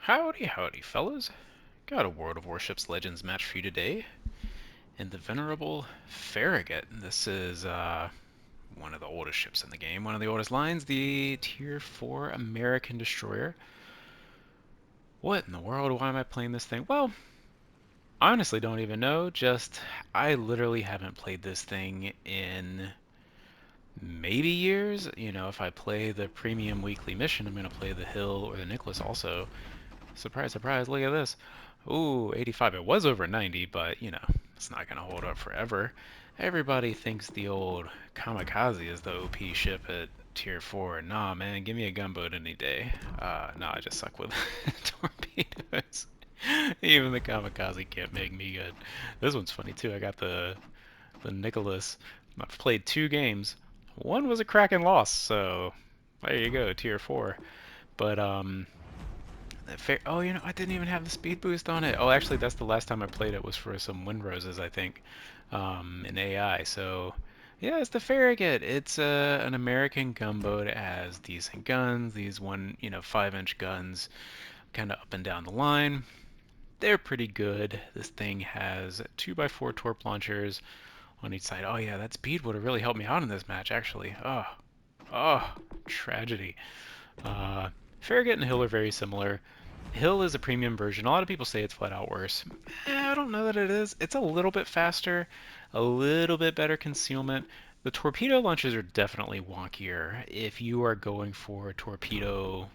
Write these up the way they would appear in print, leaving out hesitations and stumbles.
Howdy, howdy, fellas. Got a World of Warships Legends match for you today, and the venerable Farragut. This is one of the oldest ships in the game, one of the oldest lines, the Tier 4 American Destroyer. What in the world? Why am I playing this thing? Well, I honestly don't even know. I literally haven't played this thing in maybe years. You know, if I play the premium weekly mission, I'm going to play the Hill or the Nicholas also. Surprise, surprise, look at this. Ooh, 85. It was over 90, but, you know, it's not going to hold up forever. Everybody thinks the old Kamikaze is the OP ship at Tier 4. Nah, man, give me a gunboat any day. Nah, I just suck with torpedoes. Even the Kamikaze can't make me good. This one's funny, too. I got the Nicholas. I've played 2 games. One was a Kraken loss, so there you go, Tier 4. But, oh, you know, I didn't even have the speed boost on it. Oh, actually, that's the last time I played it was for some Wind Roses, I think, in AI. So, yeah, it's the Farragut. It's an American gunboat. It has decent guns. These 5-inch guns, kind of up and down the line. They're pretty good. This thing has 2x4 torp launchers on each side. Oh yeah, that speed would have really helped me out in this match, actually. Oh, tragedy. Uh, Farragut and Hill are very similar. Hill is a premium version. A lot of people say it's flat out worse. I don't know that it is. It's a little bit faster, a little bit better concealment. The torpedo launches are definitely wonkier. If you are going for torpedo,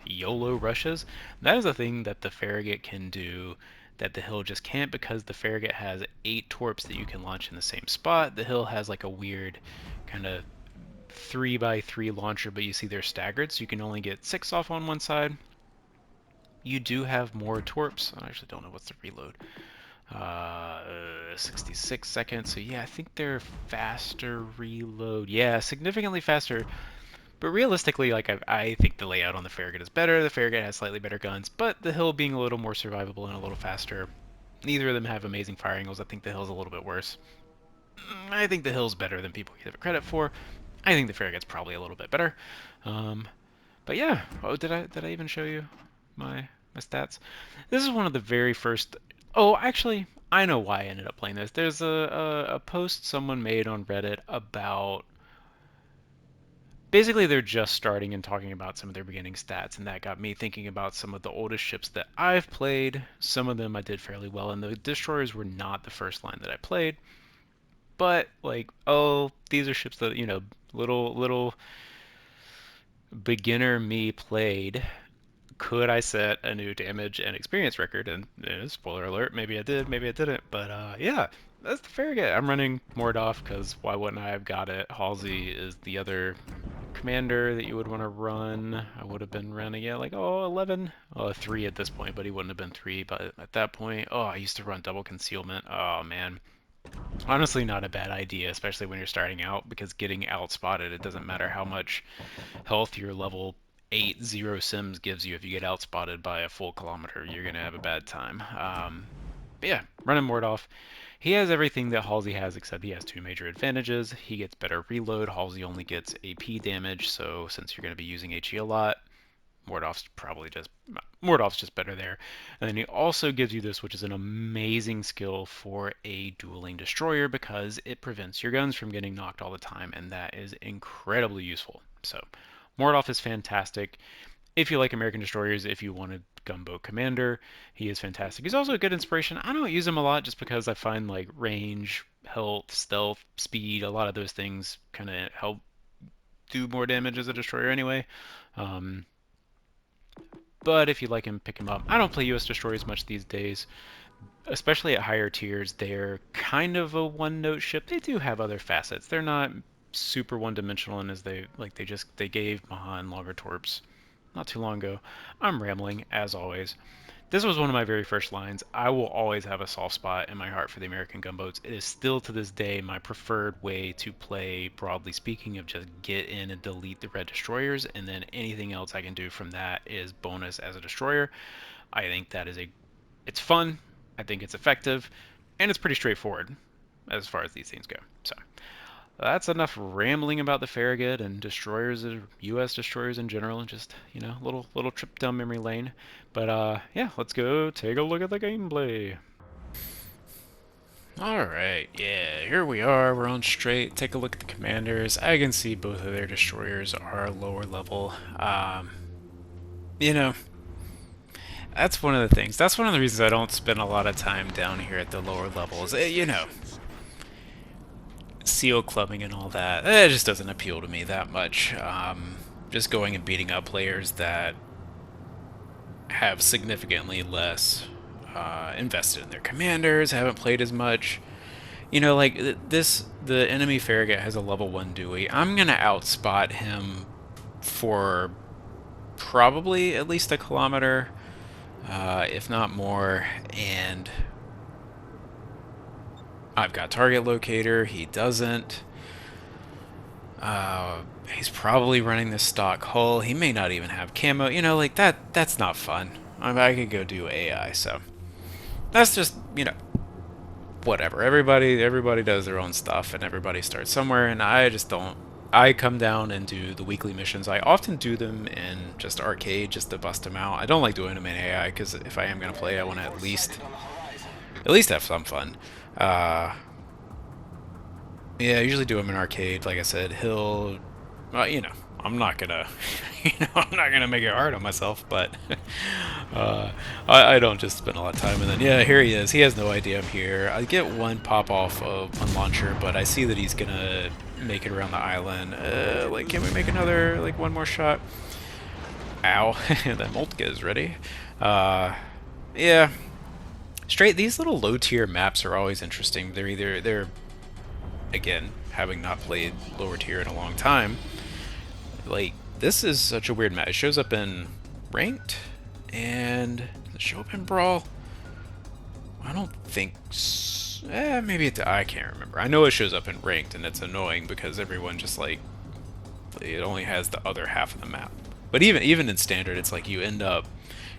YOLO rushes, that is a thing that the Farragut can do that the Hill just can't, because the Farragut has 8 torps that you can launch in the same spot. The Hill has like a weird kind of 3x3 launcher, but you see they're staggered, so you can only get 6 off on one side. You do have more torps. I actually don't know what's the reload. 66 seconds. So yeah, I think they're faster reload. Yeah, significantly faster. But realistically, like I think the layout on the Farragut is better. The Farragut has slightly better guns, but the Hill being a little more survivable and a little faster. Neither of them have amazing fire angles. I think the Hill's a little bit worse. I think the Hill's better than people give it credit for. I think the Farragut's probably a little bit better. Um, but yeah. Oh, did I even show you my stats? This is one of the very first. Oh, actually, I know why I ended up playing this. There's a post someone made on Reddit about basically they're just starting and talking about some of their beginning stats, and that got me thinking about some of the oldest ships that I've played. Some of them I did fairly well, and the destroyers were not the first line that I played. But like, oh, these are ships that little beginner me played. Could I set a new damage and experience record? And spoiler alert, maybe I did, maybe I didn't. But yeah, that's the Farragut. I'm running Mordoff because why wouldn't I have got it? Halsey is the other commander that you would want to run. I would have been running it like, oh, 11, 3 at this point, but he wouldn't have been 3. But at that point, oh, I used to run double concealment. Oh, man. Honestly, not a bad idea, especially when you're starting out, because getting outspotted, it doesn't matter how much health your level 8 sims gives you. If you get outspotted by a full kilometer, you're going to have a bad time. But yeah, running Mordoff. He has everything that Halsey has, except he has 2 major advantages. He gets better reload. Halsey only gets AP damage, so since you're going to be using HE a lot, Mordoff's just better there. And then he also gives you this, which is an amazing skill for a dueling destroyer because it prevents your guns from getting knocked all the time, and that is incredibly useful. So Mordoff is fantastic. If you like American destroyers, if you want a gunboat commander, he is fantastic. He's also a good inspiration. I don't use him a lot just because I find like range, health, stealth, speed, a lot of those things kind of help do more damage as a destroyer anyway. Um, but if you like him, pick him up. I don't play US destroyers much these days, especially at higher tiers. They're kind of a one-note ship. They do have other facets. They're not super one-dimensional, and as they gave Mahan longer torps not too long ago. I'm rambling as always. This was one of my very first lines. I will always have a soft spot in my heart for the American gunboats. It is still to this day my preferred way to play, broadly speaking, of just get in and delete the red destroyers, and then anything else I can do from that is bonus as a destroyer. I think it's fun, I think it's effective, and it's pretty straightforward as far as these things go. So That's enough rambling about the Farragut and destroyers, U.S. destroyers in general, and just, little trip down memory lane. But yeah, let's go take a look at the gameplay. Alright, yeah, here we are, we're on straight. Take a look at the commanders. I can see both of their destroyers are lower level. You know, that's one of the things. That's one of the reasons I don't spend a lot of time down here at the lower levels. Seal clubbing and all that, it just doesn't appeal to me that much. Just going and beating up players that have significantly less invested in their commanders, haven't played as much. Like the enemy Farragut has a level 1 Dewey. I'm gonna outspot him for probably at least a kilometer, if not more, and I've got target locator, he doesn't. He's probably running the stock hull. He may not even have camo. Like that's not fun. I could go do AI, so that's just, whatever. Everybody does their own stuff and everybody starts somewhere, and I just don't. I come down and do the weekly missions. I often do them in just arcade just to bust them out. I don't like doing them in AI because if I am going to play, I want to at least have some fun. Yeah, I usually do them in arcade. Like I said, he'll, I'm not gonna, I'm not gonna make it hard on myself. But I don't just spend a lot of time. And then, yeah, here he is. He has no idea I'm here. I get one pop off of one launcher, but I see that he's gonna make it around the island. Like, can we make another, like, one more shot? Ow! That Moltke is ready. Yeah. Straight. These little low tier maps are always interesting. They're again, having not played lower tier in a long time, like, this is such a weird map. It shows up in ranked, and does it show up in brawl? I don't think maybe I can't remember. I know it shows up in ranked, and it's annoying because everyone just, like, it only has the other half of the map. But even in standard, it's like you end up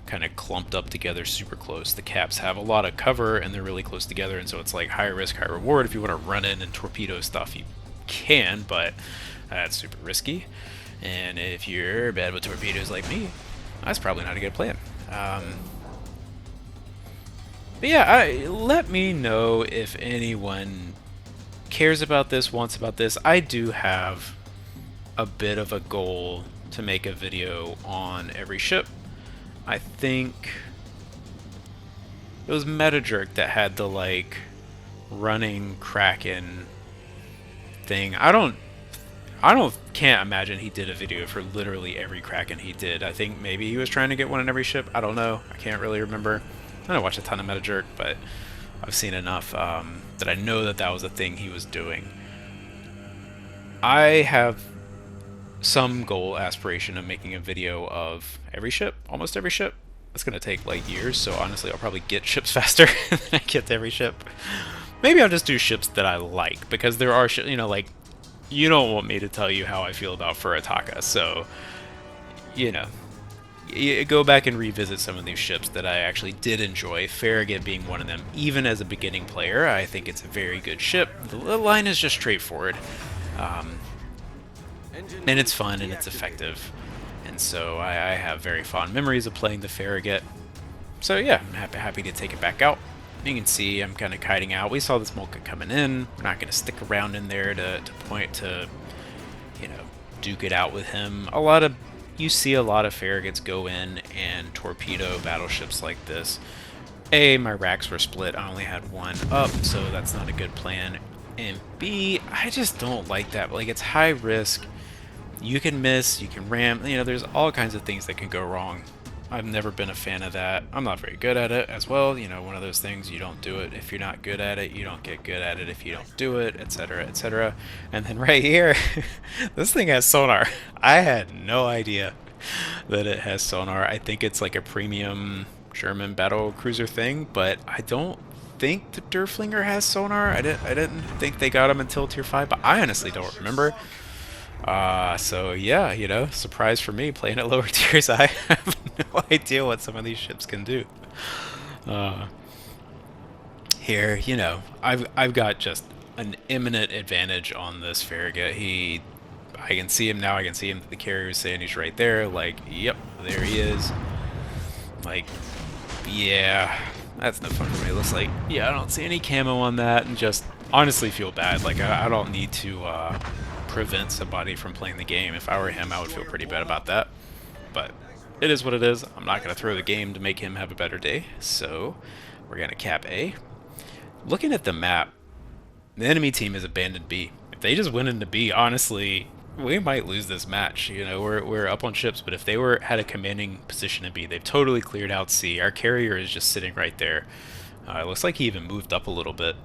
kind of clumped up together super close. The caps have a lot of cover and they're really close together, and so it's like high risk, high reward. If you want to run in and torpedo stuff, you can, but that's super risky. And if you're bad with torpedoes like me, that's probably not a good plan. But yeah, let me know if anyone cares about this, wants about this. I do have a bit of a goal to make a video on every ship. I think it was MetaJerk that had the, like, running Kraken thing. Can't imagine he did a video for literally every Kraken he did. I think maybe he was trying to get one in every ship. I don't know. I can't really remember. I don't watch a ton of MetaJerk, but I've seen enough that I know that was a thing he was doing. I have some goal aspiration of making a video of every ship, almost every ship. It's gonna take like years, so honestly I'll probably get ships faster than I get to every ship. Maybe I'll just do ships that I like, because there are like, you don't want me to tell you how I feel about Furataka, so you go back and revisit some of these ships that I actually did enjoy, Farragut being one of them. Even as a beginning player, I think it's a very good ship. The line is just straightforward. And it's fun and it's effective, and so I have very fond memories of playing the Farragut. So yeah, I'm happy to take it back out. You can see I'm kind of kiting out. We saw this Moltke coming in. We're not going to stick around in there to point to, duke it out with him. You see a lot of Farraguts go in and torpedo battleships like this. A, my racks were split. I only had one up, so that's not a good plan. And B, I just don't like that. Like, it's high risk. You can miss, you can ram, there's all kinds of things that can go wrong. I've never been a fan of that. I'm not very good at it as well. One of those things, you don't do it if you're not good at it. You don't get good at it if you don't do it, etc., etc. And then right here, this thing has sonar. I had no idea that it has sonar. I think it's like a premium German battle cruiser thing, but I don't think the Derflinger has sonar. I didn't think they got him until tier 5, but I honestly don't remember. So yeah, surprise for me playing at lower tiers. I have no idea what some of these ships can do. Here, I've got just an imminent advantage on this Farragut. I can see him now. I can see him. The carrier is saying he's right there. Like, yep, there he is. Like, yeah, that's no fun for me. It looks like, yeah, I don't see any camo on that, and just honestly feel bad. Like, I don't need to prevent somebody from playing the game. If I were him, I would feel pretty bad about that. But it is what it is. I'm not going to throw the game to make him have a better day. So we're going to cap A. Looking at the map, the enemy team has abandoned B. If they just went into B, honestly, we might lose this match. You know, we're up on ships, but if they had a commanding position in B, they've totally cleared out C. Our carrier is just sitting right there. It looks like he even moved up a little bit.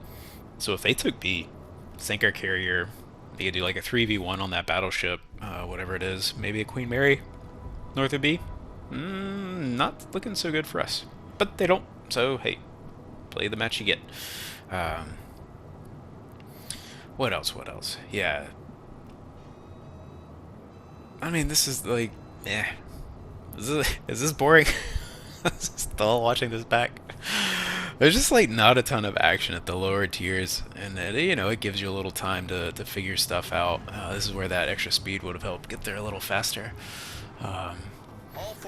So if they took B, sink our carrier, they could do like a 3v1 on that battleship, whatever it is. Maybe a Queen Mary north of B. Not looking so good for us. But they don't, so hey, play the match you get. What else? What else? Yeah. I mean, this is like, is this boring? Still watching this back. There's just like not a ton of action at the lower tiers, and you know, it gives you a little time to figure stuff out. This is where that extra speed would have helped get there a little faster.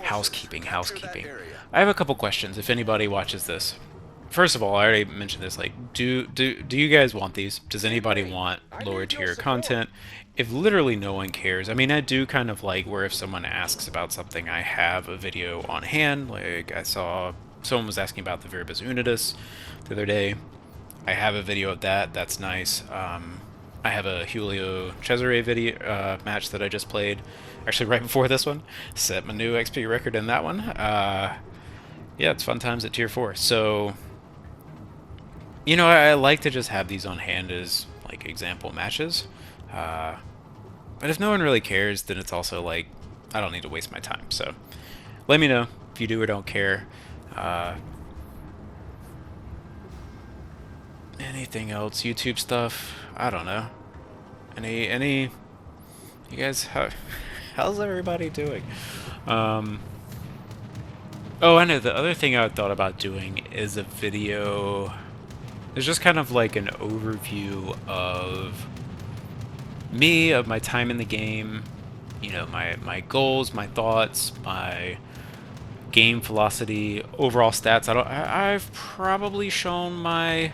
Housekeeping. I have a couple questions if anybody watches this. First of all, I already mentioned this, like, do you guys want these? Does anybody want lower tier content? If literally no one cares, I mean, I do kind of like where if someone asks about something, I have a video on hand. Like, I saw someone was asking about the Verbis Unitas the other day. I have a video of that. That's nice. I have a Julio Cesare video match that I just played, actually right before this one. Set my new XP record in that one. Yeah, it's fun times at tier 4. So, you know, I like to just have these on hand as like example matches. But if no one really cares, then it's also like, I don't need to waste my time. So let me know if you do or don't care. Anything else? YouTube stuff? I don't know. You guys, how's everybody doing? Oh, I know, the other thing I thought about doing is a video. It's just kind of like an overview of me, of my time in the game, you know, my goals, my thoughts, my game velocity, overall stats. I've probably shown my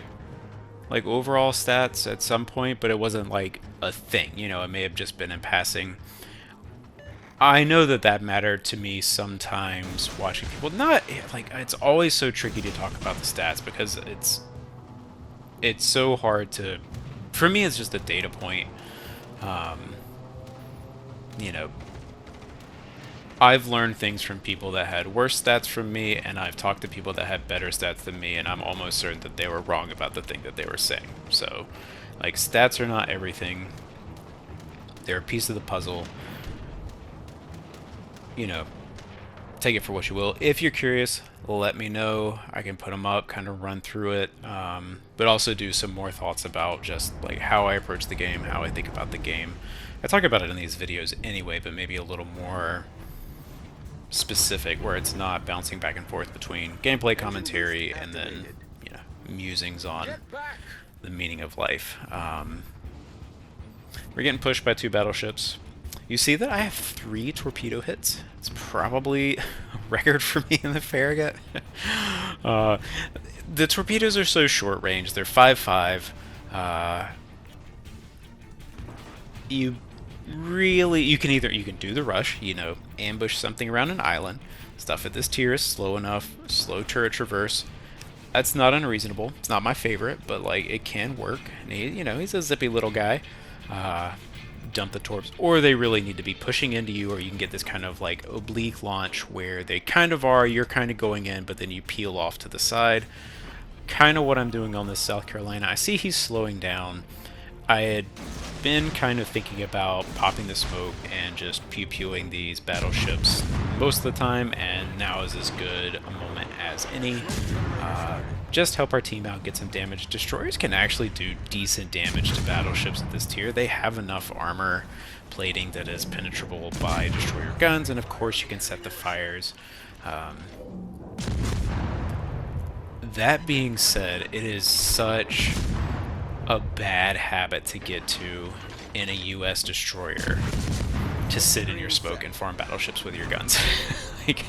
like overall stats at some point, but it wasn't like a thing, you know, it may have just been in passing. I know that mattered to me sometimes watching people. Not like, it's always so tricky to talk about the stats because it's so hard to, for me it's just a data point. You know, I've learned things from people that had worse stats from me, and I've talked to people that had better stats than me, and I'm almost certain that they were wrong about the thing that they were saying. So, like, stats are not everything. They're a piece of the puzzle. You know, take it for what you will. If you're curious, let me know. I can put them up, kind of run through it, but also do some more thoughts about just like how I approach the game, how I think about the game. I talk about it in these videos anyway, but maybe a little more specific, where it's not bouncing back and forth between gameplay commentary and then, you know, musings on the meaning of life. We're getting pushed by 2 battleships. You see that I have 3 torpedo hits? It's probably a record for me in the Farragut. The torpedoes are so short range. They're 5.5. You can do the rush, you know, ambush something around an island. Stuff at this tier is slow enough, slow turret traverse. That's not unreasonable. It's not my favorite, but like, it can work. And you know, he's a zippy little guy. Dump the torps, or they really need to be pushing into you, or you can get this kind of like oblique launch where they kind of are, you're kind of going in, but then you peel off to the side. Kind of what I'm doing on this South Carolina. I see he's slowing down. I had been kind of thinking about popping the smoke and just pew-pewing these battleships most of the time, and now is as good a moment as any. Just help our team out, get some damage. Destroyers can actually do decent damage to battleships at this tier. They have enough armor plating that is penetrable by destroyer guns, and of course you can set the fires. That being said, it is such a bad habit to get to in a US destroyer to sit in your smoke and farm battleships with your guns. Like,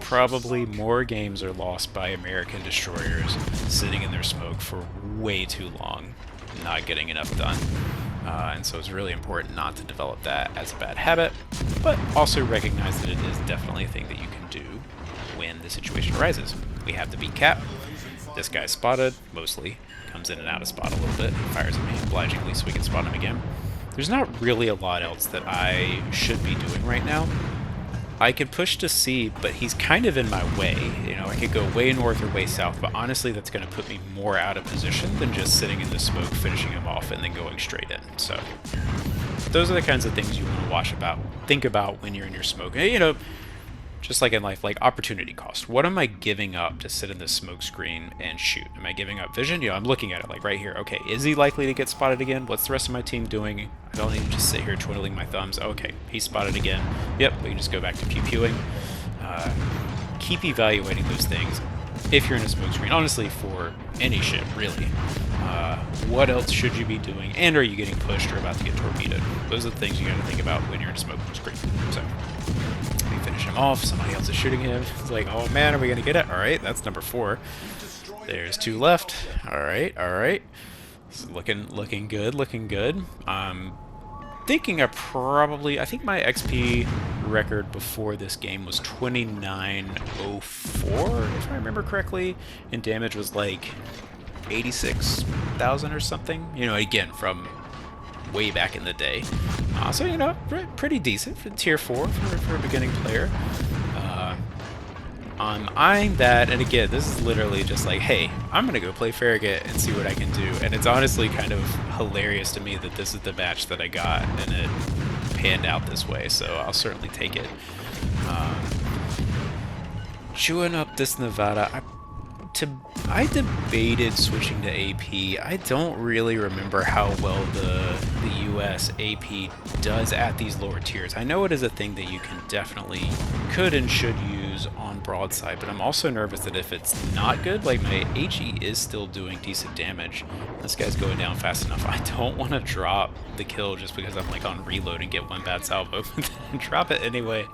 probably more games are lost by American destroyers sitting in their smoke for way too long, not getting enough done. And so it's really important not to develop that as a bad habit, but also recognize that it is definitely a thing that you can do when the situation arises. We have to beat Cap. This guy's spotted, mostly. Comes in and out of spot a little bit. Fires at me obligingly so we can spot him again. There's not really a lot else that I should be doing right now. I could push to C, but he's kind of in my way. You know, I could go way north or way south, but honestly that's going to put me more out of position than just sitting in the smoke, finishing him off, and then going straight in. So those are the kinds of things you want to think about when you're in your smoke. You know, just like in life, like opportunity cost. What am I giving up to sit in this smoke screen and shoot? Am I giving up vision? You know, I'm looking at it like right here. Okay, is he likely to get spotted again? What's the rest of my team doing? I don't need to just sit here twiddling my thumbs. Okay, he's spotted again. Yep, we can just go back to pew-pewing. Keep evaluating those things if you're in a smoke screen. Honestly, for any ship, really. What else should you be doing? And are you getting pushed or about to get torpedoed? Those are the things you got to think about when you're in a smoke screen. So we finish him off. Somebody else is shooting him. It's like, oh man, are we going to get it? All right, that's number 4. There's 2 left. All right, all right. It's looking good, looking good. Thinking I think my XP record before this game was 2904, if I remember correctly, and damage was like 86,000 or something. You know, again, from way back in the day. So, you know, pretty decent for tier 4 for a beginning player. I'm eyeing that, and again, this is literally just like, hey, I'm gonna go play Farragut and see what I can do. And it's honestly kind of hilarious to me that this is the match that I got, and it panned out this way, so I'll certainly take it. Chewing up this Nevada, I debated switching to AP. I don't really remember how well the US AP does at these lower tiers. I know it is a thing that you could and should use on broadside, but I'm also nervous that if it's not good, like my HE is still doing decent damage. This guy's going down fast enough. I don't want to drop the kill just because I'm like on reload and get one bad salvo, but then drop it anyway.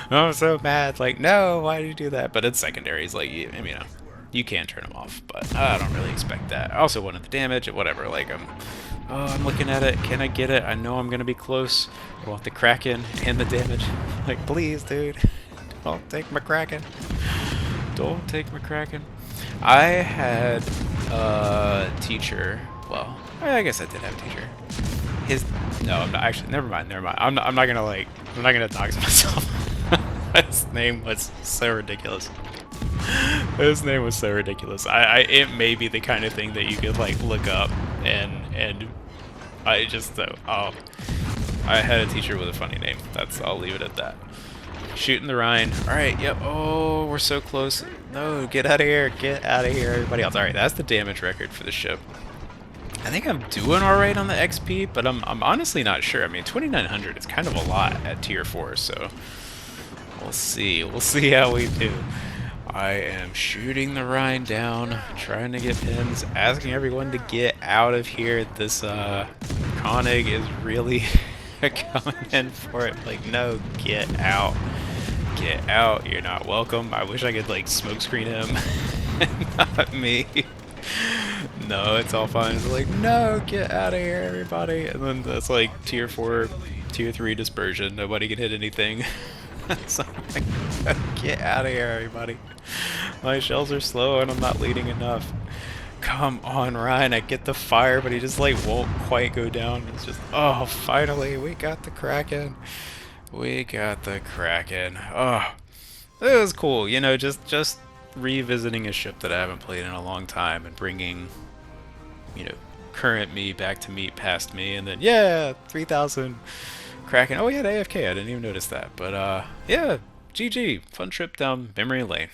I'm so mad. Like, no, why did you do that? But it's secondaries, like, you know. You can turn them off, but I don't really expect that. I also wanted the damage, whatever. Like, I'm looking at it. Can I get it? I know I'm gonna be close. I want the Kraken and the damage. Like, please, dude, don't take my Kraken. Don't take my Kraken. I had a teacher. Well, I guess I did have a teacher. No, I'm not actually. Never mind. I'm not gonna dox myself. His name was so ridiculous. His name was so ridiculous. It may be the kind of thing that you could like look up and I just I had a teacher with a funny name. I'll leave it at that. Shooting the Rhine. All right. Yep. Oh, we're so close. No, get out of here. Get out of here, everybody else. All right, that's the damage record for the ship. I think I'm doing all right on the XP, but I'm honestly not sure. I mean, 2,900 is kind of a lot at tier 4, so we'll see. We'll see how we do. I am shooting the Rhine down, trying to get pins, asking everyone to get out of here. This Koenig is really coming in for it. Like, no, get out. Get out. You're not welcome. I wish I could, like, smokescreen him. Not me. No, it's all fine. It's like, no, get out of here, everybody. And then that's like tier 4, tier 3 dispersion. Nobody can hit anything. So I'm like, get out of here, everybody. My shells are slow and I'm not leading enough. Come on, Ryan. I get the fire, but he just like won't quite go down. It's just, oh, finally, we got the Kraken. We got the Kraken. Oh, it was cool. You know, just revisiting a ship that I haven't played in a long time and bringing, you know, current me back to meet past me, and then yeah, 3,000 Kraken. Oh, we had AFK. I didn't even notice that. But yeah, GG. Fun trip down memory lane.